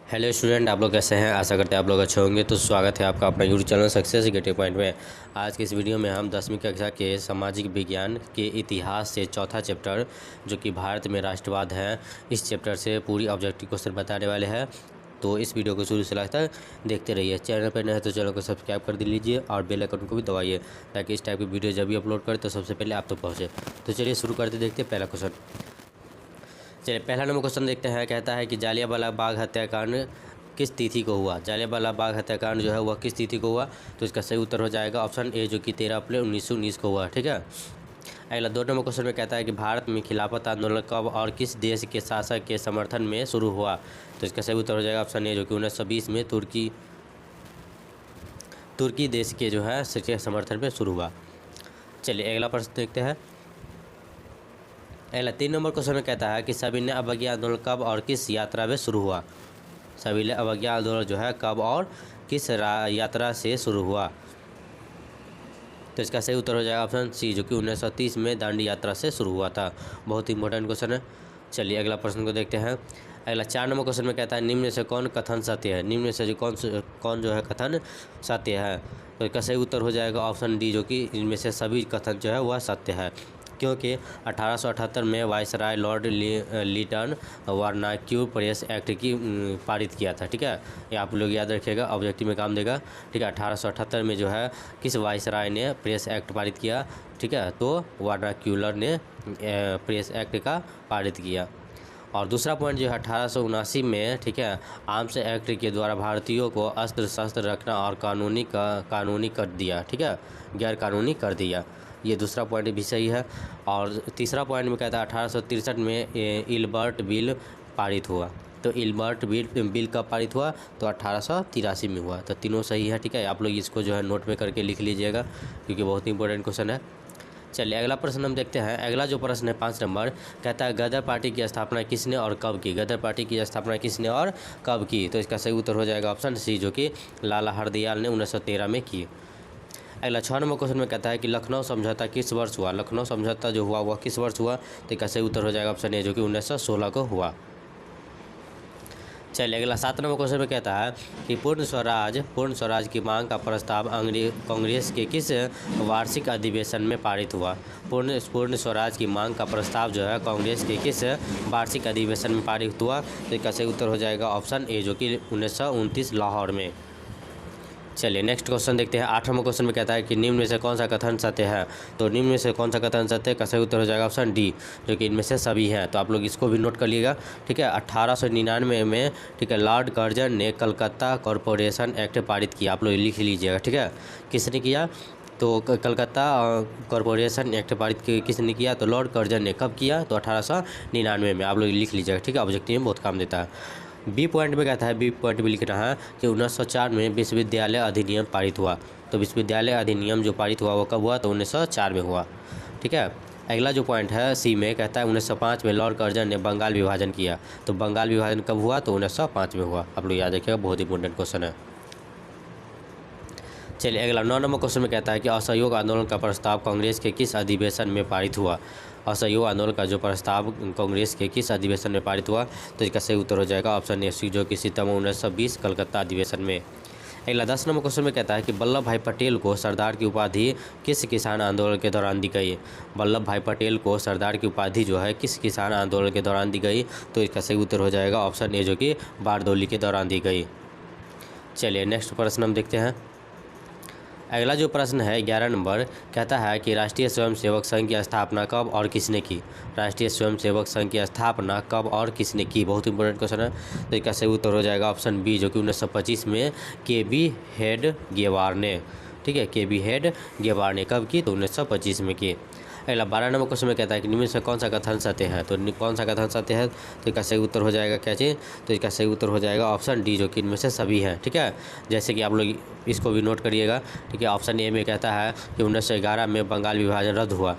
Hello student, आप लोग कैसे हैं। आशा करते हैं आप लोग अच्छे होंगे। तो स्वागत है आपका अपना YouTube channel success getting point में। आज के इस वीडियो में हम 10वीं कक्षा के सामाजिक विज्ञान के इतिहास से चौथा चैप्टर जो कि भारत में राष्ट्रवाद है, इस चैप्टर से पूरी ऑब्जेक्टिव क्वेश्चन बताने वाले हैं। तो इस वीडियो को शुरू से लास्ट तक देखते रहिए। चैनल पर नए हैं तो चैनल को सब्सक्राइब कर लीजिए और बेल आइकन को भी दबाइए ताकि इस टाइप की वीडियो जब भी अपलोड करें तो सबसे पहले आप तक पहुँचे। तो चलिए शुरू करते देखते हैं पहला क्वेश्चन। चलिए पहला नंबर क्वेश्चन देखते हैं। कहता है कि जालियांवाला बाग हत्याकांड किस तिथि को हुआ। जालियांवाला बाग हत्याकांड जो है वह किस तिथि को हुआ। तो इसका सही उत्तर हो जाएगा ऑप्शन ए जो कि 13 अप्रैल 1919 को हुआ। ठीक है। अगला 2 नंबर क्वेश्चन में कहता है कि भारत में खिलाफत आंदोलन कब और किस देश के शासक के समर्थन में शुरू हुआ। तो इसका सही उत्तर हो जाएगा ऑप्शन ए जो कि 1920 में तुर्की देश के जो है के समर्थन में शुरू हुआ। चलिए अगला प्रश्न देखते हैं। अगला 3 नंबर क्वेश्चन में कहता है कि सविनय अवज्ञा आंदोलन कब और किस यात्रा में शुरू हुआ। सविनय अवज्ञा आंदोलन जो है कब और किस यात्रा से शुरू हुआ। तो इसका सही उत्तर हो जाएगा ऑप्शन सी जो कि 1930 में दांडी यात्रा से शुरू हुआ था। बहुत ही इंपॉर्टेंट क्वेश्चन है। चलिए अगला प्रश्न को देखते हैं। अगला 4 नंबर क्वेश्चन में कहता है निम्न से कौन कथन सत्य है। निम्न से कौन जो है कथन सत्य है। तो इसका सही उत्तर हो जाएगा ऑप्शन डी जो कि इनमें से सभी कथन जो है वह सत्य है, क्योंकि 1878 में viceroy lord Lytton vernacular press act की पारित किया था। ठीक है, ये आप लोग याद रखिएगा, ऑब्जेक्टिव में काम देगा। ठीक है, 1878 में जो है किस वायसराय ने प्रेस एक्ट पारित किया। ठीक है, तो वारनाक्यूलर ने प्रेस एक्ट का पारित किया। और दूसरा पॉइंट जो है 1879 में, ठीक है, आर्म्स एक्ट के द्वारा भारतीयों को अस्त्र शस्त्र रखना और कानूनी कर दिया। ठीक है, गैर कानूनी कर दिया। ये दूसरा पॉइंट भी सही है। और तीसरा पॉइंट में कहता है 1863 में इल्बर्ट बिल पारित हुआ। तो इल्बर्ट बिल कब पारित हुआ। तो 1883 में हुआ। तो तीनों सही है। ठीक है, आप लोग इसको जो है नोट में करके लिख लीजिएगा क्योंकि बहुत ही इंपॉर्टेंट क्वेश्चन है। चलिए अगला प्रश्न हम देखते हैं। अगला जो प्रश्न है 5 नंबर, कहता है गदर पार्टी की स्थापना किसने और कब की। गदर पार्टी की स्थापना किसने और कब की। तो इसका सही उत्तर हो जाएगा ऑप्शन सी जो कि लाला हरदयाल ने 1913 में की। अगला 6 नंबर क्वेश्चन में कहता है कि लखनऊ समझौता किस वर्ष हुआ। लखनऊ समझौता जो हुआ वह किस वर्ष हुआ। तो इसका सही उत्तर हो जाएगा ऑप्शन ए जो कि 1916 को हुआ। चलिए अगला 7 नंबर क्वेश्चन में कहता है कि पूर्ण स्वराज की मांग का प्रस्ताव कांग्रेस के किस वार्षिक अधिवेशन में पारित हुआ। पूर्ण स्वराज की मांग का प्रस्ताव जो है कांग्रेस के किस वार्षिक अधिवेशन में पारित हुआ। तो इसका सही उत्तर हो जाएगा ऑप्शन ए जो कि 1929 लाहौर में। चलिए नेक्स्ट क्वेश्चन देखते हैं। 8 नंबर क्वेश्चन में कहता है कि निम्न में से कौन सा कथन सत्य है। तो निम्न में से कौन सा कथन सत्य है का सही उत्तर हो जाएगा ऑप्शन डी जो कि इनमें से सभी हैं। तो आप लोग इसको भी नोट कर लीजिएगा। ठीक है, 1899 में, ठीक है, लॉर्ड कर्जन ने कलकत्ता कॉरपोरेशन एक्ट पारित किया। आप लोग लिख लीजिएगा। ठीक है, किसने किया। तो कलकत्ता कॉरपोरेशन एक्ट पारित किसने किया। तो लॉर्ड कर्जन ने कब किया। तो 1899 में। आप लोग लिख लीजिएगा। ठीक है, ऑब्जेक्टिव में बहुत काम देता है। बी पॉइंट में कहता है, बी पॉइंट में लिखना है कि 1904 में विश्वविद्यालय अधिनियम पारित हुआ। तो विश्वविद्यालय अधिनियम जो पारित हुआ वो कब हुआ। तो 1904 में हुआ। ठीक है, अगला जो पॉइंट है सी में कहता है 1905 में लॉर्ड कर्जन ने बंगाल विभाजन किया। तो बंगाल विभाजन कब हुआ। तो 1905 में हुआ। आप लोग याद रखिएगा, बहुत इंपॉर्टेंट क्वेश्चन है। चलिए अगला 9 नंबर क्वेश्चन में कहता है कि असहयोग आंदोलन का प्रस्ताव कांग्रेस के किस अधिवेशन में पारित हुआ। असहयोग आंदोलन का जो प्रस्ताव कांग्रेस के किस अधिवेशन में पारित हुआ। तो इसका सही उत्तर हो जाएगा ऑप्शन ए जो कि सितंबर 1920 कलकत्ता अधिवेशन में। अगला 10 नंबर क्वेश्चन में कहता है कि वल्लभ भाई पटेल को सरदार की उपाधि किस किसान आंदोलन के दौरान दी गई। वल्लभ भाई पटेल को सरदार की उपाधि जो है किस किसान आंदोलन के दौरान दी गई। तो इसका सही उत्तर हो जाएगा ऑप्शन ए जो कि बारदौली के दौरान दी गई। चलिए नेक्स्ट प्रश्न हम देखते हैं। अगला जो प्रश्न है 11 नंबर, कहता है कि राष्ट्रीय स्वयंसेवक संघ की स्थापना कब और किसने की। राष्ट्रीय स्वयंसेवक संघ की स्थापना कब और किसने की। बहुत इंपॉर्टेंट क्वेश्चन है। तो इसका सही उत्तर हो जाएगा ऑप्शन बी जो कि 1925 में के.बी. हेड गेवार ने। ठीक है, के.बी. हेड गेवार ने कब की। तो 1925 में की। अगला 12 नंबर क्वेश्चन में कहता है कि निम्न से कौन सा कथन सत्य है। तो कौन सा कथन सत्य है। तो इसका सही उत्तर हो जाएगा क्या चीज़। तो इसका सही उत्तर हो जाएगा ऑप्शन डी जो कि इनमें से सभी हैं। ठीक है, जैसे कि आप लोग इसको भी नोट करिएगा। ठीक है, ऑप्शन ए में कहता है कि 1911 में बंगाल विभाजन रद्द हुआ।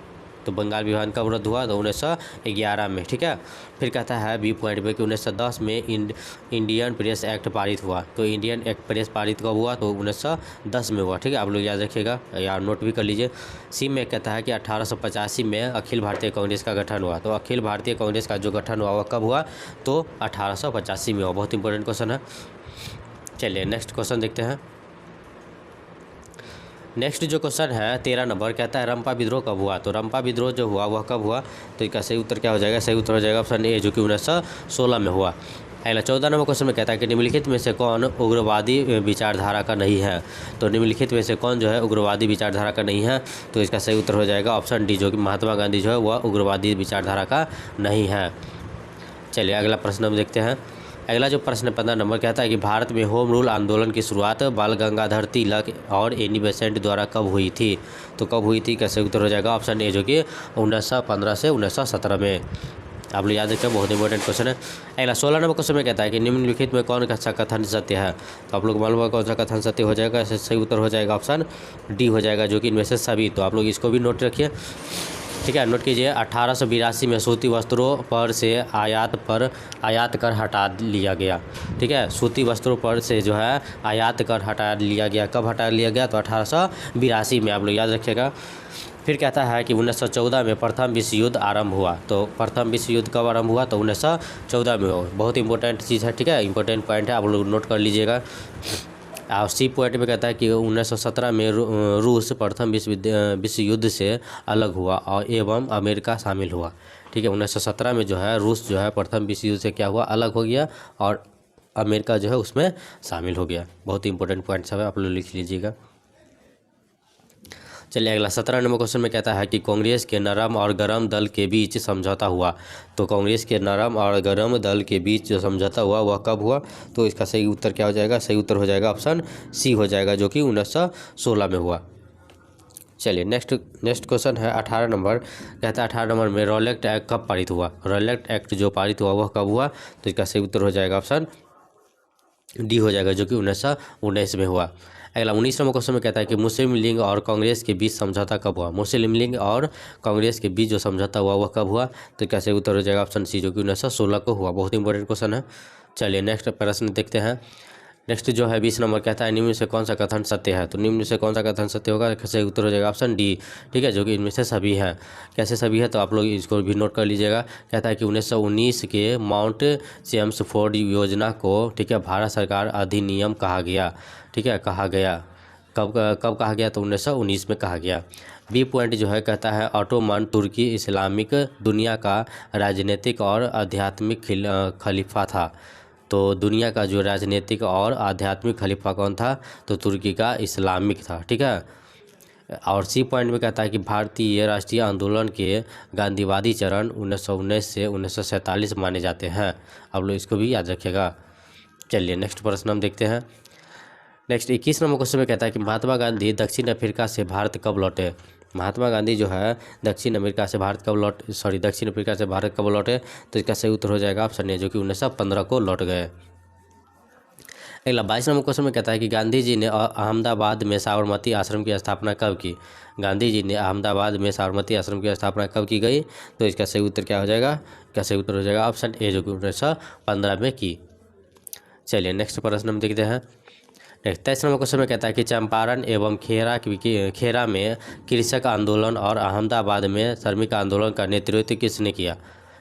तो बंगाल विभाजन कब रद्द हुआ? तो 1911 में। ठीक है, फिर कहता है बी पॉइंट में कि 1910 में इंडियन प्रेस एक्ट पारित हुआ। तो इंडियन एक्ट प्रेस पारित कब हुआ? तो 1910 में हुआ। ठीक है, आप लोग याद रखिएगा या नोट भी कर लीजिए। सी में कहता है कि 1885 में अखिल भारतीय कांग्रेस का गठन हुआ। तो अखिल भारतीय कांग्रेस का जो गठन हुआ वह कब हुआ? तो 1885 में हुआ। बहुत इंपॉर्टेंट क्वेश्चन है। चलिए नेक्स्ट क्वेश्चन देखते हैं। नेक्स्ट जो क्वेश्चन है 13 नंबर, कहता है रंपा विद्रोह कब हुआ? तो रंपा विद्रोह जो हुआ वह कब हुआ? तो इसका सही उत्तर क्या हो जाएगा? सही उत्तर हो जाएगा ऑप्शन ए, जो कि 1916 में हुआ। अगला 14 नंबर क्वेश्चन में कहता है कि निम्नलिखित में से कौन उग्रवादी विचारधारा का नहीं है? तो निम्नलिखित में से कौन जो है उग्रवादी विचारधारा का नहीं है? तो इसका सही उत्तर हो जाएगा ऑप्शन डी, जो कि महात्मा गांधी जो है वह उग्रवादी विचारधारा का नहीं है। चलिए अगला प्रश्न हम देखते हैं। अगला जो प्रश्न 15 नंबर कहता है कि भारत में होम रूल आंदोलन की शुरुआत बाल गंगाधर तिलक और एनी बेसेंट द्वारा कब हुई थी? तो कब हुई थी? कैसे उत्तर हो जाएगा ऑप्शन ए, जो कि 1915 से 1917 में। आप लोग याद रखें, बहुत इंपॉर्टेंट क्वेश्चन है। अगला 16 नंबर क्वेश्चन में कहता है कि निम्नलिखित में कौन सा कथन सत्य है? तो आप लोग मालूम होगा कौन सा कथन सत्य हो जाएगा। सही उत्तर हो जाएगा ऑप्शन डी हो जाएगा, जो कि इनमें से सभी। तो आप लोग इसको भी नोट रखिए। ठीक है, नोट कीजिए। 1882 में सूती वस्त्रों पर से आयात कर हटा लिया गया। ठीक है, सूती वस्त्रों पर से जो है आयात कर हटा लिया गया। कब हटा लिया गया? तो 1882 में। आप लोग याद रखिएगा। फिर कहता है कि 1914 में प्रथम विश्व युद्ध आरंभ हुआ। तो प्रथम विश्व युद्ध कब आरंभ हुआ? तो 1914 में हुआ। बहुत इंपॉर्टेंट चीज़ है। ठीक है, इंपॉर्टेंट पॉइंट है, आप लोग नोट कर लीजिएगा। और सी पॉइंट में कहता है कि 1917 में रूस प्रथम विश्व युद्ध से अलग हुआ और एवं अमेरिका शामिल हुआ। ठीक है, 1917 में जो है रूस जो है प्रथम विश्व युद्ध से क्या हुआ? अलग हो गया और अमेरिका जो है उसमें शामिल हो गया। बहुत इंपॉर्टेंट पॉइंट सब है, आप लोग लिख लीजिएगा। चलिए अगला 17 नंबर क्वेश्चन में कहता है कि कांग्रेस के नरम और गरम दल के बीच समझौता हुआ। तो कांग्रेस के नरम और गरम दल के बीच जो समझौता हुआ वह कब हुआ? तो इसका सही उत्तर क्या हो जाएगा? सही उत्तर हो जाएगा ऑप्शन सी हो जाएगा, जो कि 1916 में हुआ। चलिए नेक्स्ट क्वेश्चन है 18 नंबर, कहता है 18 नंबर में रॉलेट एक्ट कब पारित हुआ? रॉलेट एक्ट जो पारित हुआ वह कब हुआ? तो इसका सही उत्तर हो जाएगा ऑप्शन डी हो जाएगा, जो कि 1919 में हुआ। अगला 19 नंबर क्वेश्चन में कहता है कि मुस्लिम लीग और कांग्रेस के बीच समझौता कब हुआ? मुस्लिम लीग और कांग्रेस के बीच जो समझौता हुआ वह कब हुआ? तो कैसे उत्तर हो जाएगा ऑप्शन सी, जो कि 1916 को हुआ। बहुत इंपॉर्टेंट क्वेश्चन है। चलिए नेक्स्ट प्रश्न देखते हैं। नेक्स्ट जो है 20 नंबर कहता है निम्न से कौन सा कथन सत्य है? तो निम्न से कौन सा कथन सत्य होगा? कैसे उत्तर हो जाएगा ऑप्शन डी। ठीक है, जो कि इनमें से सभी हैं। कैसे सभी है? तो आप लोग इसको भी नोट कर लीजिएगा। कहता है कि 1919 के माउंट चेम्सफोर्ड योजना को, ठीक है, भारत सरकार अधिनियम कहा गया। ठीक है, कहा गया। कब कहा गया? तो 1919 में कहा गया। बी पॉइंट जो है कहता है ऑटोमन तुर्की इस्लामिक दुनिया का राजनीतिक और आध्यात्मिक खलीफा था। तो दुनिया का जो राजनीतिक और आध्यात्मिक खलीफा कौन था? तो तुर्की का इस्लामिक था। ठीक है, और सी पॉइंट में कहता है कि भारतीय राष्ट्रीय आंदोलन के गांधीवादी चरण 1919 से 1947 माने जाते हैं। आप लोग इसको भी याद रखिएगा। चलिए नेक्स्ट प्रश्न हम देखते हैं। नेक्स्ट 21 नंबर क्वेश्चन में कहता है कि महात्मा गांधी दक्षिण अफ्रीका से भारत कब लौटे? महात्मा गांधी जो है दक्षिण अफ्रीका से भारत कब लौटे? तो इसका सही उत्तर हो जाएगा ऑप्शन ए, जो कि 1915 को लौट गए। अगला 22 नंबर क्वेश्चन में कहता है कि गांधी जी ने अहमदाबाद में साबरमती आश्रम की स्थापना कब की? गांधी जी ने अहमदाबाद में साबरमती आश्रम की स्थापना कब की गई? तो इसका सही उत्तर क्या हो जाएगा? क्या सही उत्तर हो जाएगा ऑप्शन ए, जो कि 1915 में की। चलिए नेक्स्ट प्रश्न हम देखते हैं। 23 नंबर क्वेश्चन में कहता है कि चंपारण एवं खेरा में कृषक आंदोलन और अहमदाबाद में श्रमिक आंदोलन का नेतृत्व किसने किया?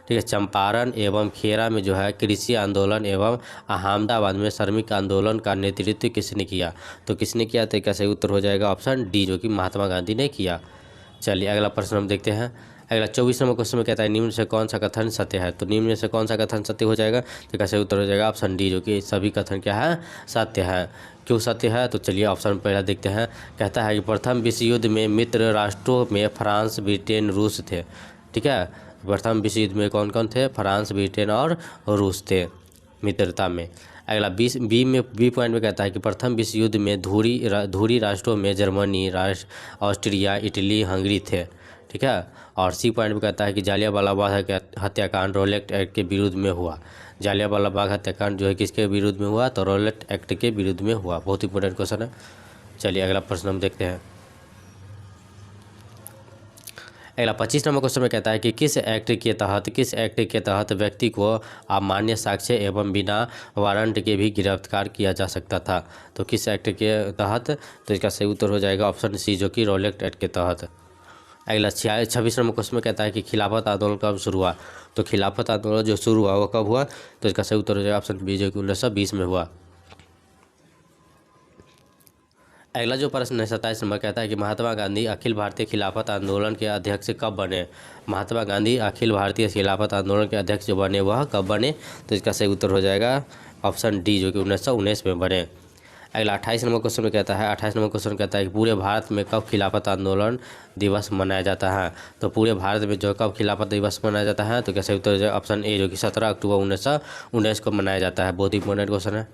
ठीक है, चंपारण एवं खेरा में जो है कृषि आंदोलन एवं अहमदाबाद में श्रमिक आंदोलन का नेतृत्व किसने किया? तो किसने किया? तो कैसे उत्तर हो जाएगा ऑप्शन डी, जो कि महात्मा गांधी ने किया। चलिए अगला प्रश्न हम देखते हैं। अगला 24 नंबर क्वेश्चन में कहता है निम्न से कौन सा कथन सत्य है? तो निम्न में से कौन सा कथन सत्य हो जाएगा? तो कैसे उत्तर हो जाएगा ऑप्शन डी, जो कि सभी कथन क्या है? सत्य है। क्यों सत्य है? तो चलिए ऑप्शन पहला देखते हैं। कहता है कि प्रथम विश्व युद्ध में मित्र राष्ट्रों में फ्रांस, ब्रिटेन, रूस थे। ठीक है, प्रथम विश्व युद्ध में कौन कौन थे? फ्रांस, ब्रिटेन और रूस थे मित्रता में। अगला बी पॉइंट में कहता है कि प्रथम विश्व युद्ध में धुरी राष्ट्रों में जर्मनी, ऑस्ट्रिया, इटली, हंगरी थे। ठीक है, और सी पॉइंट में कहता है कि जालियांवाला बाग हत्याकांड रॉलेट एक्ट के विरुद्ध में हुआ। जालियांवाला बाग हत्याकांड जो है किसके विरुद्ध में हुआ? तो रॉलेट एक्ट के विरुद्ध में हुआ। बहुत इंपॉर्टेंट क्वेश्चन है। चलिए अगला प्रश्न हम देखते हैं। अगला 25 नंबर क्वेश्चन में कहता है कि किस एक्ट के तहत व्यक्ति को अमान्य साक्ष्य एवं बिना वारंट के भी गिरफ्तार किया जा सकता था। तो किस एक्ट के तहत, तो इसका सही उत्तर हो जाएगा ऑप्शन सी, जो कि रॉलेट एक्ट के तहत। अगला 26 नंबर क्वेश्चन में कहता है कि खिलाफत आंदोलन कब शुरू हुआ। तो खिलाफत आंदोलन जो शुरू हुआ वो कब हुआ, तो इसका सही उत्तर हो जाएगा ऑप्शन बी, जो कि 1920 में हुआ। अगला जो प्रश्न है 27 नंबर कहता है कि महात्मा गांधी अखिल भारतीय खिलाफत आंदोलन के अध्यक्ष कब बने। महात्मा गांधी अखिल भारतीय खिलाफत आंदोलन के अध्यक्ष जो बने वह कब बने, तो इसका सही उत्तर हो जाएगा ऑप्शन डी, जो कि 1919 में बने। अगला 28 नंबर क्वेश्चन में कहता है 28 नंबर क्वेश्चन कहता है कि पूरे भारत में कब खिलाफत आंदोलन दिवस मनाया जाता है। तो पूरे भारत में जो कब खिलाफत दिवस मनाया जाता है, तो क्या सही उत्तर हो जाएगा ऑप्शन ए, जो कि 17 अक्टूबर 1919 को मनाया जाता है। बहुत ही इंपॉर्टेंट क्वेश्चन है।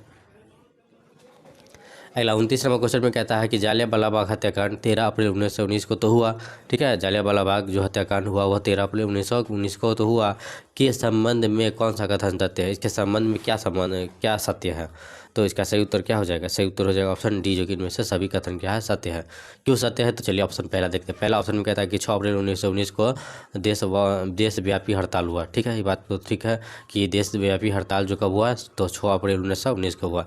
अगला 29 नंबर क्वेश्चन में कहता है कि जालियांवाला बाग हत्याकांड 13 अप्रैल 1919 को तो हुआ, ठीक है। जालियांवाला बाग जो हत्याकांड हुआ वह 13 अप्रैल 1919 को तो हुआ। के संबंध में कौन सा कथन सत्य है, इसके संबंध में क्या सत्य है, तो इसका सही उत्तर क्या हो जाएगा, सही उत्तर हो जाएगा ऑप्शन डी, जो कि इनमें से सभी कथन क्या है, सत्य है। क्यों सत्य है, तो चलिए ऑप्शन पहला देखते हैं। पहला ऑप्शन में कहता है कि 6 अप्रैल 1919 को देशव्यापी हड़ताल हुआ, ठीक है। ये बात तो ठीक है कि देशव्यापी हड़ताल जो कब हुआ, तो 6 अप्रैल 1919 को हुआ।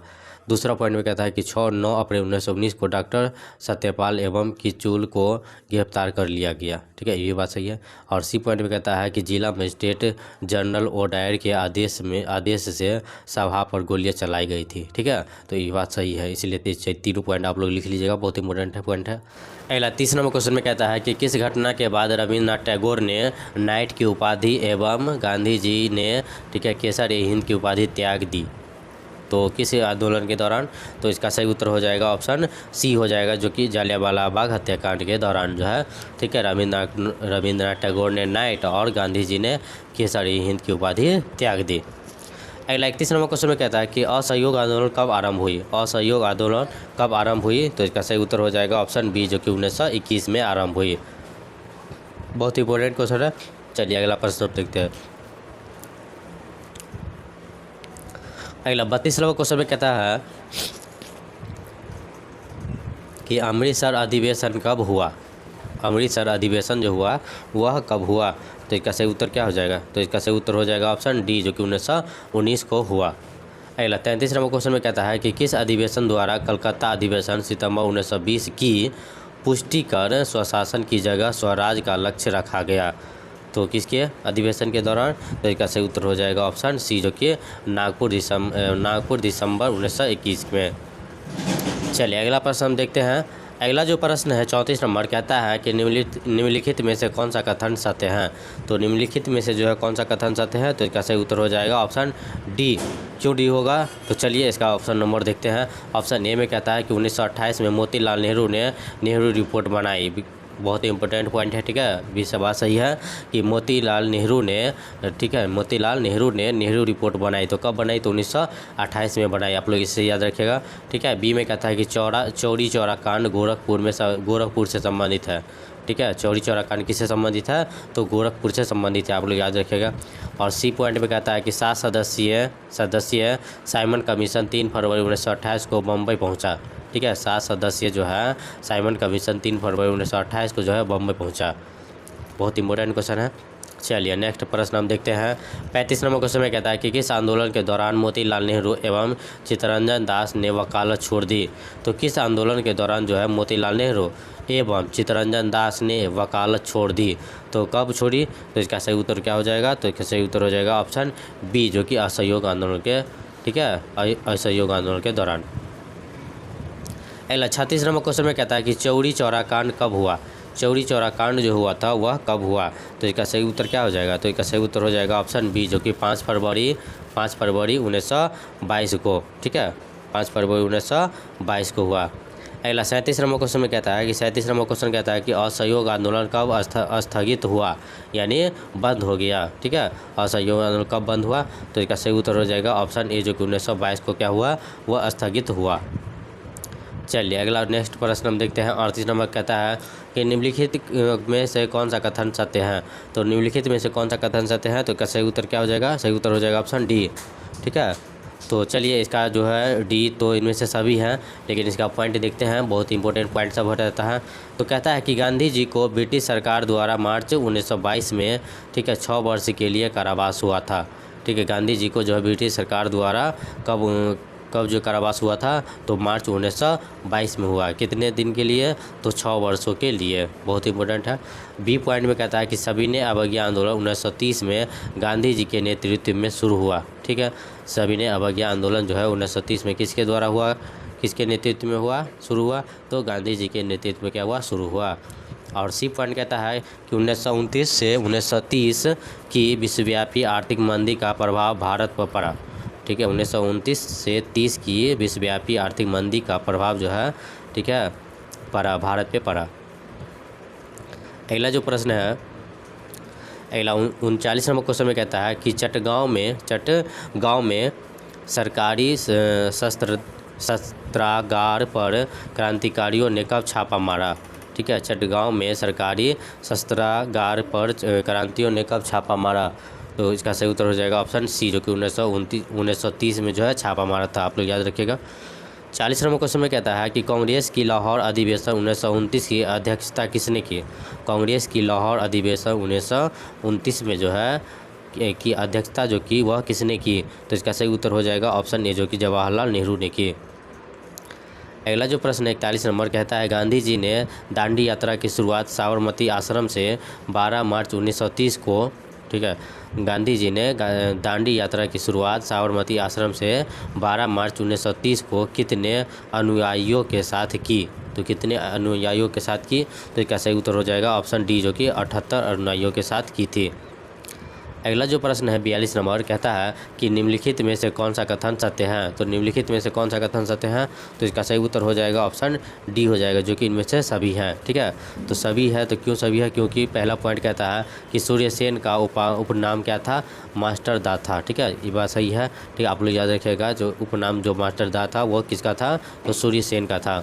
दूसरा पॉइंट में कहता है कि 9 अप्रैल 1919 को डॉक्टर सत्यपाल एवं किचुल को गिरफ्तार कर लिया गया, ठीक है, ये बात सही है। और सी पॉइंट में कहता है कि जिला मजिस्ट्रेट जनरल ओडायर के आदेश से सभा पर गोलियां चलाई गई थी, ठीक है, तो ये बात सही है। इसलिए तीनों पॉइंट आप लोग लिख लीजिएगा, बहुत इंपॉर्टेंट है पॉइंट है। अगला 30 नंबर क्वेश्चन में कहता है कि किस घटना के बाद रविन्द्रनाथ टैगोर ने नाइट की उपाधि एवं गांधी जी ने, ठीक है, केसर-ए-हिंद की उपाधि त्याग दी। तो किस आंदोलन के दौरान, तो इसका सही उत्तर हो जाएगा ऑप्शन सी हो जाएगा, जो कि जालियांवाला बाग हत्याकांड के दौरान जो है, ठीक है, रविन्द्रनाथ टैगोर ने नाइट और गांधी जी ने केसर-ए-हिंद की उपाधि त्याग दी। अगला 31 नंबर क्वेश्चन में कहता है कि असहयोग आंदोलन कब आरंभ हुई। असहयोग आंदोलन कब आरंभ हुई, तो इसका सही उत्तर हो जाएगा ऑप्शन बी, जो कि 1921 में आरंभ हुई। बहुत इंपॉर्टेंट क्वेश्चन है। चलिए अगला प्रश्न देखते हैं। अगला 32 नंबर क्वेश्चन में कहता है कि अमृतसर अधिवेशन कब हुआ। अमृतसर अधिवेशन जो हुआ वह कब हुआ, तो इसका सही उत्तर क्या हो जाएगा, तो इसका सही उत्तर हो जाएगा ऑप्शन डी, जो कि 1919 को हुआ। अगला 33 नंबर क्वेश्चन में कहता है कि किस अधिवेशन द्वारा कलकत्ता अधिवेशन सितंबर 1920 की पुष्टि कर स्वशासन की जगह स्वराज का लक्ष्य रखा गया। तो किसके अधिवेशन के दौरान, तो इसका सही उत्तर हो जाएगा ऑप्शन सी, जो कि नागपुर दिसंबर 1921 में। चलिए अगला प्रश्न हम देखते हैं। अगला जो प्रश्न है 34 नंबर कहता है कि निम्नलिखित में से कौन सा कथन सत्य है। तो निम्नलिखित में से जो है कौन सा कथन सत्य है, तो इसका सही उत्तर हो जाएगा ऑप्शन डी। क्यों डी होगा, तो चलिए इसका ऑप्शन नंबर देखते हैं। ऑप्शन ए में कहता है कि 1928 में मोतीलाल नेहरू ने नेहरू रिपोर्ट बनाई। बहुत ही इंपॉर्टेंट पॉइंट है, ठीक है, भी सवाल सही है कि मोतीलाल नेहरू ने, ठीक है, मोतीलाल नेहरू ने नेहरू रिपोर्ट बनाई। तो कब बनाई, तो 1928 में बनाई। आप लोग इससे याद रखिएगा, ठीक है। बी में कहता है कि चौरी चौरा कांड गोरखपुर से संबंधित है, ठीक है। चौरी चौरा कांड किससे संबंधित है, तो गोरखपुर से संबंधित है, आप लोग याद रखिएगा। और सी पॉइंट में कहता है कि 7 सदस्यीय साइमन कमीशन 3 फरवरी 1928 को बम्बई पहुंचा, ठीक है। 7 सदस्य जो है साइमन कमीशन 3 फरवरी 1928 को जो है बम्बई पहुंचा। बहुत इंपॉर्टेंट क्वेश्चन है। चलिए नेक्स्ट प्रश्न हम देखते हैं। 35 नंबर क्वेश्चन में कहता है कि किस आंदोलन के दौरान मोतीलाल नेहरू एवं चित्तरंजन दास ने वकालत छोड़ दी। तो किस आंदोलन के दौरान जो है मोतीलाल नेहरू एवं चित्तरंजन दास ने वकालत छोड़ दी। तो कब छोड़ी, तो इसका सही उत्तर क्या हो जाएगा, तो इसका सही उत्तर हो जाएगा ऑप्शन बी, जो कि असहयोग आंदोलन के, ठीक है, असहयोग आंदोलन के दौरान। अगला 36 नंबर क्वेश्चन में कहता है कि चौरी चौरा कांड कब हुआ। चौरी चौरा कांड जो हुआ था वह कब हुआ, तो इसका सही उत्तर क्या हो जाएगा, तो इसका सही उत्तर हो जाएगा ऑप्शन बी, जो कि 5 फरवरी 1922 को, ठीक है, 5 फरवरी 1922 को हुआ। अगला 37 नंबर क्वेश्चन में कहता है कि 37 नंबर क्वेश्चन कहता है कि असहयोग आंदोलन कब स्थगित हुआ, यानी बंद हो गया, ठीक है। असहयोग आंदोलन कब बंद हुआ, तो इसका सही उत्तर हो जाएगा ऑप्शन ए, जो कि 1922 को क्या हुआ, वह स्थगित हुआ। चलिए अगला नेक्स्ट प्रश्न हम देखते हैं। 38 नंबर कहता है कि निम्नलिखित में से कौन सा कथन सत्य है। तो निम्नलिखित में से कौन सा कथन सत्य है, तो इसका सही उत्तर क्या हो जाएगा, सही उत्तर हो जाएगा ऑप्शन डी, ठीक है। तो चलिए इसका जो है डी, तो इनमें से सभी हैं, लेकिन इसका पॉइंट देखते हैं, बहुत इंपॉर्टेंट पॉइंट सब हो जाता है। तो कहता है कि गांधी जी को ब्रिटिश सरकार द्वारा मार्च 1922 में, ठीक है, 6 वर्ष के लिए कारावास हुआ था। ठीक है, गांधी जी को जो है ब्रिटिश सरकार द्वारा कब कब जो कारावास हुआ था, तो मार्च 1922 में हुआ। कितने दिन के लिए, तो 6 वर्षों के लिए, बहुत इंपॉर्टेंट है। बी पॉइंट में कहता है कि सविनय अवज्ञा आंदोलन 1930 में गांधी जी के नेतृत्व में शुरू हुआ। ठीक है, सविनय अवज्ञा आंदोलन जो है 1930 में किसके द्वारा हुआ, किसके नेतृत्व में हुआ, शुरू हुआ, तो गांधी जी के नेतृत्व में क्या हुआ, शुरू हुआ। और सी पॉइंट कहता है कि 1929 से 1930 की विश्वव्यापी आर्थिक मंदी का प्रभाव भारत पर पड़ा। ठीक है, 1929 से 30 की विश्वव्यापी आर्थिक मंदी का प्रभाव जो है, ठीक है, पड़ा, भारत पे पड़ा। अगला जो प्रश्न है, अगला 39 नंबर क्वेश्चन में कहता है कि चटगांव में सरकारी शस्त्रागार पर क्रांतिकारियों ने कब छापा मारा। ठीक है, चटगांव में सरकारी शस्त्रागार पर क्रांतियों ने कब छापा मारा, तो इसका सही उत्तर हो जाएगा ऑप्शन सी, जो कि 1930 में जो है छापा मारा था, आप लोग याद रखिएगा। 40 नंबर क्वेश्चन में कहता है कि कांग्रेस की लाहौर अधिवेशन 1929 की अध्यक्षता किसने की। कांग्रेस की लाहौर अधिवेशन 1929 में जो है की अध्यक्षता जो की वह किसने की, तो इसका सही उत्तर हो जाएगा ऑप्शन ए, जो कि जवाहरलाल नेहरू ने की। अगला जो प्रश्न 41 नंबर कहता है गांधी जी ने दांडी यात्रा की शुरुआत साबरमती आश्रम से 12 मार्च 1930 को, ठीक है, गांधी जी ने दांडी यात्रा की शुरुआत साबरमती आश्रम से 12 मार्च 1930 को कितने अनुयायियों के साथ की, तो कितने अनुयायियों के साथ की, तो इसका सही उत्तर हो जाएगा ऑप्शन डी, जो कि 78 अनुयायियों के साथ की थी। अगला जो प्रश्न है 42 नंबर कहता है कि निम्नलिखित में से कौन सा कथन सत्य है, तो निम्नलिखित में से कौन सा कथन सत्य है, तो इसका सही उत्तर हो जाएगा ऑप्शन डी हो जाएगा, जो कि इनमें से सभी हैं। ठीक है, तो सभी है, तो क्यों सभी है, क्योंकि पहला पॉइंट कहता है कि सूर्यसेन का उपनाम क्या था, मास्टर दा था। ठीक है, ये बात सही है। ठीक है, आप लोग याद रखिएगा, जो उपनाम जो मास्टर दा था वो किसका था, तो सूर्यसेन का था।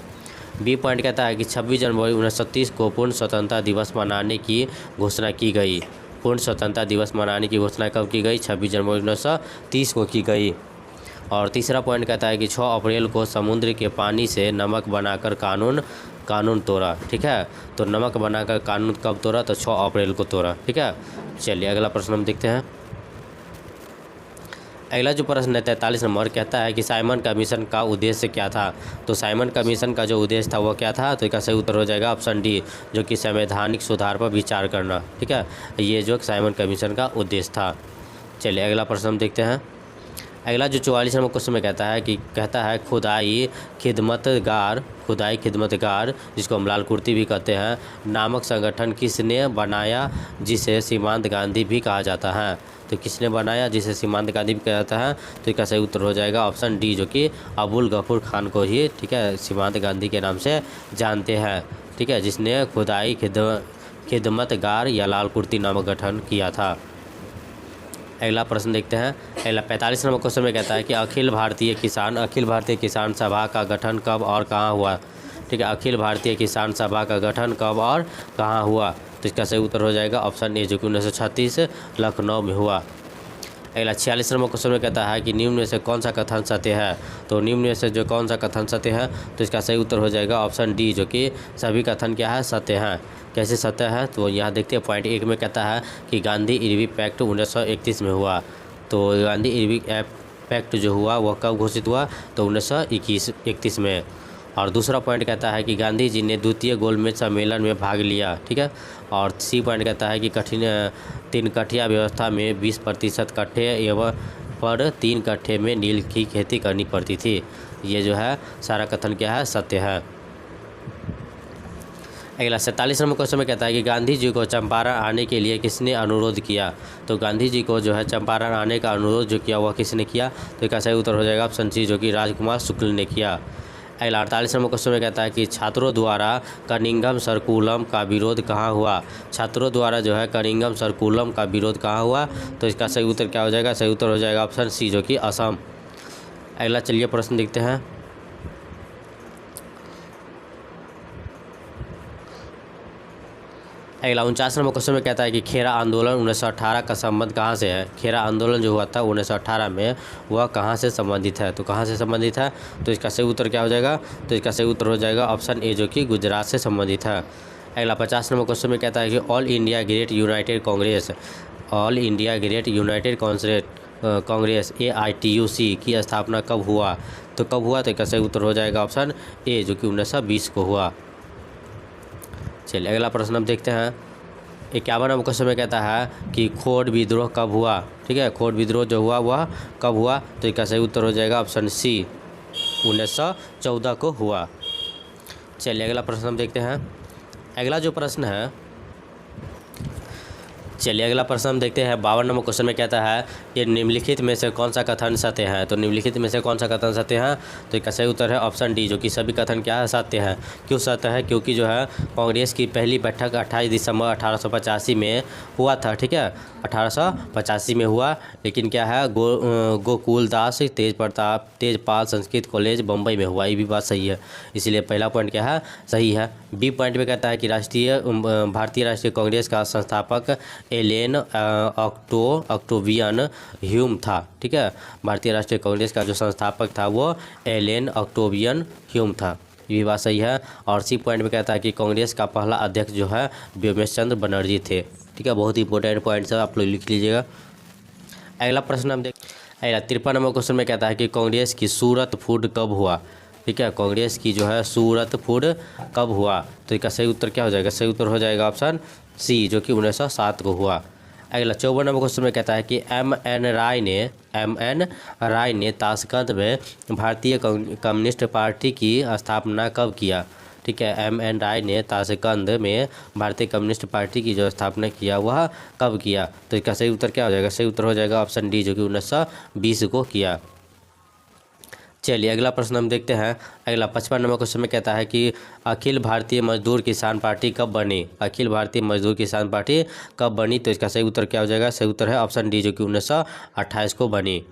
बी पॉइंट कहता है कि 26 जनवरी 1930 को पूर्ण स्वतंत्रता दिवस मनाने की घोषणा की गई। पूर्ण स्वतंत्रता दिवस मनाने की घोषणा कब की गई, 26 जनवरी 1930 को की गई। और तीसरा पॉइंट कहता है कि 6 अप्रैल को समुद्र के पानी से नमक बनाकर कानून तोड़ा। ठीक है, तो नमक बनाकर कानून कब तोड़ा, तो 6 अप्रैल को तोड़ा। ठीक है, चलिए अगला प्रश्न हम देखते हैं। अगला जो प्रश्न है 43 नंबर कहता है कि साइमन कमीशन का उद्देश्य क्या था, तो साइमन कमीशन का जो उद्देश्य था वो क्या था, तो इसका सही उत्तर हो जाएगा ऑप्शन डी, जो कि संवैधानिक सुधार पर विचार करना। ठीक है, ये जो साइमन कमीशन का उद्देश्य था। चलिए अगला प्रश्न हम देखते हैं। अगला जो 44 नंबर क्वेश्चन में कहता है खुदाई खिदमतगार जिसको हम लाल कुर्ती भी कहते हैं नामक संगठन किसने बनाया जिसे सीमांत गांधी भी कहा जाता है, तो किसने बनाया जिसे सीमांत गांधी भी कहा जाता है, तो इसका सही उत्तर हो जाएगा ऑप्शन डी, जो कि अबुल गफूर खान को ही, ठीक है, सीमांत गांधी के नाम से जानते हैं। ठीक है, जिसने खुदाई खिदमतगार या लाल कुर्ती नामक गठन किया था। अगला प्रश्न देखते हैं। अगला 45 नंबर क्वेश्चन में कहता है कि अखिल भारतीय किसान सभा का गठन कब और कहाँ हुआ। ठीक है, अखिल भारतीय किसान सभा का गठन कब और कहाँ हुआ, तो इसका सही उत्तर हो जाएगा ऑप्शन ए, जो कि 1936 लखनऊ में हुआ। अगला 46 नंबर क्वेश्चन में कहता है कि निम्न में से कौन सा कथन सत्य है, तो निम्न में से जो कौन सा कथन सत्य है, तो इसका सही उत्तर हो जाएगा ऑप्शन डी, जो कि सभी कथन क्या है, सत्य हैं। कैसे सत्य है, तो यहाँ देखते हैं पॉइंट 1 में कहता है कि गांधी इरविन पैक्ट 1931 में हुआ। तो गांधी इरविन पैक्ट जो हुआ वह कब घोषित हुआ, तो 1931 में। और दूसरा पॉइंट कहता है कि गांधी जी ने द्वितीय गोलमेज सम्मेलन में भाग लिया। ठीक है, और सी पॉइंट कहता है कि 3 कठिया व्यवस्था में 20% कट्ठे एवं पर 3 कट्ठे में नील की खेती करनी पड़ती थी। ये जो है सारा कथन क्या है, सत्य है। अगला 47 नंबर क्वेश्चन में कहता है कि गांधी जी को चंपारण आने के लिए किसने अनुरोध किया, तो गांधी जी को जो है चंपारण आने का अनुरोध जो किया वह किसने किया, तो इसका सही उत्तर हो जाएगा ऑप्शन सी, जो कि राजकुमार शुक्ल ने किया। अगला 48 नंबर क्वेश्चन में कहता है कि छात्रों द्वारा कनिंघम सर्कुलम का विरोध कहाँ हुआ। छात्रों द्वारा जो है कनिंघम सर्कुलम का विरोध कहाँ हुआ, तो इसका सही उत्तर क्या हो जाएगा, सही उत्तर हो जाएगा ऑप्शन सी, जो कि असम। अगला चलिए प्रश्न देखते हैं। अगला 49 नंबर क्वेश्चन में कहता है कि खेरा आंदोलन 1918 का संबंध कहाँ से है। खेरा आंदोलन जो हुआ था 1918 में, वह कहाँ से संबंधित है। तो कहाँ से संबंधित है, तो इसका सही उत्तर क्या हो जाएगा, तो इसका सही उत्तर हो जाएगा ऑप्शन ए, जो कि गुजरात से संबंधित है। अगला 50 नंबर क्वेश्चन में कहता है कि all India great United Congress, all India great United Congress AITUC की स्थापना कब हुआ। तो कब हुआ, तो इसका सही उत्तर हो जाएगा ऑप्शन ए, जो कि 1920 को हुआ। चलिए अगला प्रश्न हम देखते हैं। 51 नंबर क्वेश्चन में कहता है कि खोड़ विद्रोह कब हुआ। ठीक है, खोड़ विद्रोह जो हुआ वह कब हुआ, तो इसका सही उत्तर हो जाएगा ऑप्शन सी, 1914 को हुआ। चलिए अगला प्रश्न हम देखते हैं। अगला जो प्रश्न है, चलिए अगला प्रश्न हम देखते हैं। 52 नंबर क्वेश्चन में कहता है कि निम्नलिखित में से कौन सा कथन सत्य है। तो निम्नलिखित में से कौन सा कथन सत्य है, तो इसका सही उत्तर है ऑप्शन डी, जो कि सभी कथन क्या है, सत्य है। क्यों सत्य है, क्योंकि जो है कांग्रेस की पहली बैठक 28 दिसंबर 1885 में हुआ था। ठीक है, 1885 में हुआ, लेकिन क्या है गोकुलदास तेजपाल संस्कृत कॉलेज बम्बई में हुआ। ये भी बात सही है, इसीलिए पहला पॉइंट क्या है, सही है। बी पॉइंट में कहता है कि भारतीय राष्ट्रीय कांग्रेस का संस्थापक एलेन ऑक्टेवियन ह्यूम था। ठीक है, भारतीय राष्ट्रीय कांग्रेस का जो संस्थापक था वो एलेन ऑक्टेवियन ह्यूम था। ये भी बात सही है। और सी पॉइंट में कहता है कि कांग्रेस का पहला अध्यक्ष जो है व्योमेश चंद्र बनर्जी थे। ठीक है, बहुत ही इंपॉर्टेंट पॉइंट्स है, आप लोग लिख लीजिएगा। अगला प्रश्न हम अगला 53 नंबर क्वेश्चन में कहता है कि कांग्रेस की सूरत फूट कब हुआ। ठीक है, कांग्रेस की जो है सूरत फूट कब हुआ, तो इसका सही उत्तर क्या हो जाएगा, सही उत्तर हो जाएगा ऑप्शन सी, जो कि 1907 को हुआ। अगला 54 नंबर क्वेश्चन में कहता है कि एम एन राय ने ताशकंद में भारतीय कम्युनिस्ट पार्टी की स्थापना कब किया। ठीक है, एम.एन. राय ने ताशकंद में भारतीय कम्युनिस्ट पार्टी की जो स्थापना किया वह कब किया, तो इसका सही उत्तर क्या हो जाएगा, सही उत्तर हो जाएगा ऑप्शन डी, जो कि 1920 को किया। चलिए अगला प्रश्न हम देखते हैं। अगला 55 नंबर क्वेश्चन में कहता है कि अखिल भारतीय मजदूर किसान पार्टी कब बनी। अखिल भारतीय मजदूर किसान पार्टी कब बनी, तो इसका सही उत्तर क्या हो जाएगा, सही उत्तर है ऑप्शन डी, जो कि 1928 को बनी।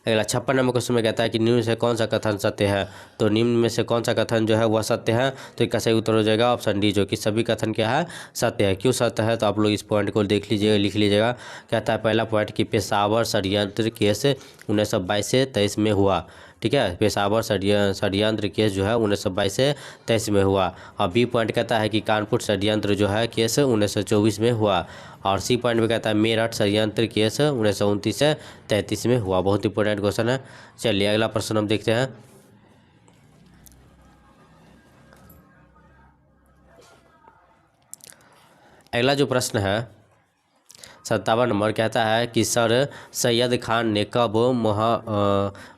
अगला 56 नंबर क्वेश्चन में कहता है कि निम्न में से कौन सा कथन सत्य है। तो निम्न में से कौन सा कथन जो है वह सत्य है, तो इसका सही उत्तर हो जाएगा ऑप्शन डी, जो कि सभी कथन क्या है, सत्य है। क्यों सत्य है, तो आप लोग इस पॉइंट को देख लीजिएगा, लिख लीजिएगा। कहता है पहला पॉइंट कि पेशावर षड्यंत्र केस 1922 से 23 में हुआ। ठीक है, पेशावर षड्यंत्र केस जो है 1922 से 23 में हुआ। और बी पॉइंट कहता है कि कानपुर षड्यंत्र जो है केस 1924 में हुआ। और सी पॉइंट में कहता है मेरठ षड्यंत्र केस 1929 से 33 में हुआ। बहुत इंपॉर्टेंट क्वेश्चन है। चलिए अगला प्रश्न हम देखते हैं। अगला जो प्रश्न है 57 नंबर कहता है कि सर सैयद खान ने कब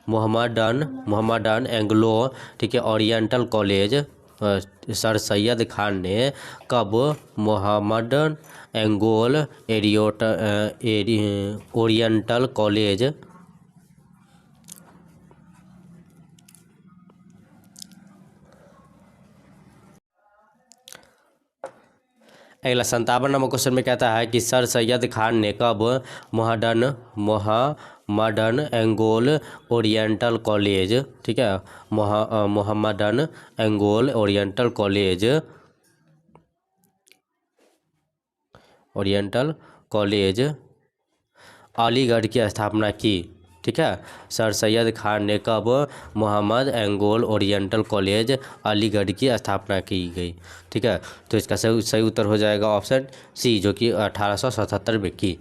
मोहम्मदन एंग्लो ठीक है oriental college sir Syed Khan ने कब मोहम्मदन एंगोल ओरिएंटल कॉलेज अगला 57 नंबर क्वेश्चन में कहता है कि सर सैयद खान ने कब मोहम्मदन एंगोल ओरिएंटल कॉलेज ठीक है Mohammedan angle oriental college Aligarh की स्थापना की। ठीक है, सर सैयद खान ने कब Muhammadan Anglo oriental college Aligarh की स्थापना की गई। ठीक है, तो इसका सही उत्तर हो जाएगा ऑप्शन सी, जो कि 1877 में की।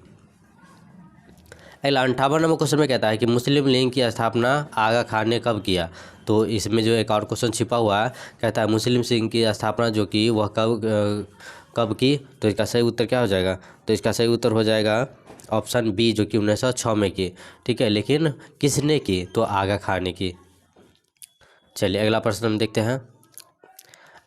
अगला 58 नंबर क्वेश्चन में कहता है कि मुस्लिम लीग की स्थापना आगा खान ने कब किया। तो इसमें जो एक और क्वेश्चन छिपा हुआ है, कहता है मुस्लिम लीग की स्थापना जो की वह कब की, तो इसका सही उत्तर क्या हो जाएगा, तो इसका सही उत्तर हो जाएगा ऑप्शन बी, जो कि 1906 में की। ठीक है, लेकिन किसने की, तो आगा खान ने की। चलिए अगला प्रश्न हम देखते हैं।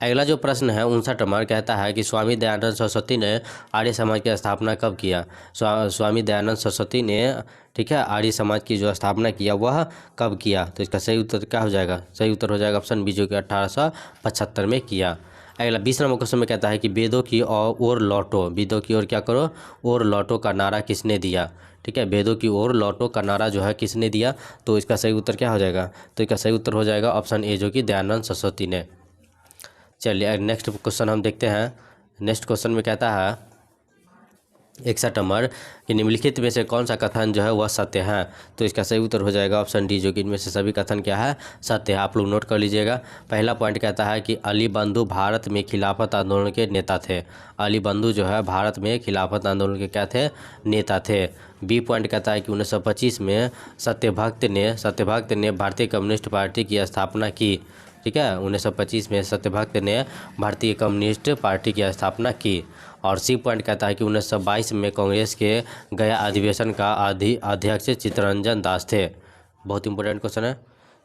अगला जो प्रश्न है 59 नंबर कहता है कि स्वामी दयानंद सरस्वती ने आर्य समाज की स्थापना कब किया। स्वामी दयानंद सरस्वती ने ठीक है आर्य समाज की जो स्थापना किया वह कब किया, तो इसका सही उत्तर क्या हो जाएगा, सही उत्तर हो जाएगा ऑप्शन बी, जो कि 1875 में किया। अगला 20 नंबर क्वेश्चन में कहता है कि वेदों की ओर लौटो, वेदों की ओर क्या करो, और लौटो का नारा किसने दिया। ठीक है, वेदों की ओर लौटो का नारा जो है किसने दिया, तो इसका सही उत्तर क्या हो जाएगा, तो इसका सही उत्तर हो जाएगा ऑप्शन ए, जो कि दयानंद सरस्वती ने। चलिए नेक्स्ट क्वेश्चन हम देखते हैं। नेक्स्ट क्वेश्चन में कहता है 61 नंबर कि निम्नलिखित में से कौन सा कथन जो है वह सत्य है। तो इसका सही उत्तर हो जाएगा ऑप्शन डी, जो कि इनमें से सभी कथन क्या है, सत्य है। आप लोग नोट कर लीजिएगा। पहला पॉइंट कहता है कि अली बंधु भारत में खिलाफत आंदोलन के नेता थे। अली बंधु जो है भारत में खिलाफत आंदोलन के क्या थे, नेता थे। बी पॉइंट कहता है कि 1925 में सत्यभक्त ने भारतीय कम्युनिस्ट पार्टी की स्थापना की। ठीक है, 1925 में सत्यभक्त ने भारतीय कम्युनिस्ट पार्टी की स्थापना की। और सी पॉइंट कहता है कि 1922 में कांग्रेस के गया अधिवेशन का अध्यक्ष चित्तरंजन दास थे। बहुत इंपॉर्टेंट क्वेश्चन है।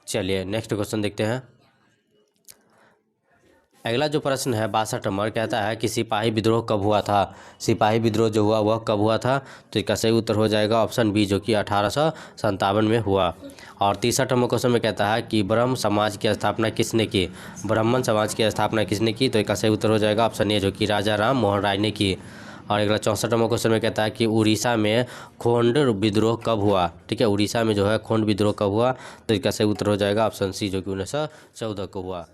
चलिए नेक्स्ट क्वेश्चन देखते हैं। अगला जो प्रश्न है 62 नंबर कहता है कि सिपाही विद्रोह कब हुआ था। सिपाही विद्रोह जो हुआ वह कब हुआ था। तो इसका सही उत्तर हो जाएगा ऑप्शन बी, जो कि 1857 में हुआ। और 63 नंबर क्वेश्चन में कहता है कि ब्रह्म समाज की स्थापना किसने की। ब्राह्मण समाज की स्थापना किसने की। तो इसका सही उत्तर हो जाएगा ऑप्शन ए, जो कि राजा राम मोहन राय ने की। और अगला 64 नंबर क्वेश्चन में कहता है कि उड़ीसा में खोंड विद्रोह कब हुआ। ठीक है, उड़ीसा में जो है खोंड विद्रोह कब हुआ। तो इसका सही उत्तर हो जाएगा ऑप्शन सी, जो कि 1914 को हुआ।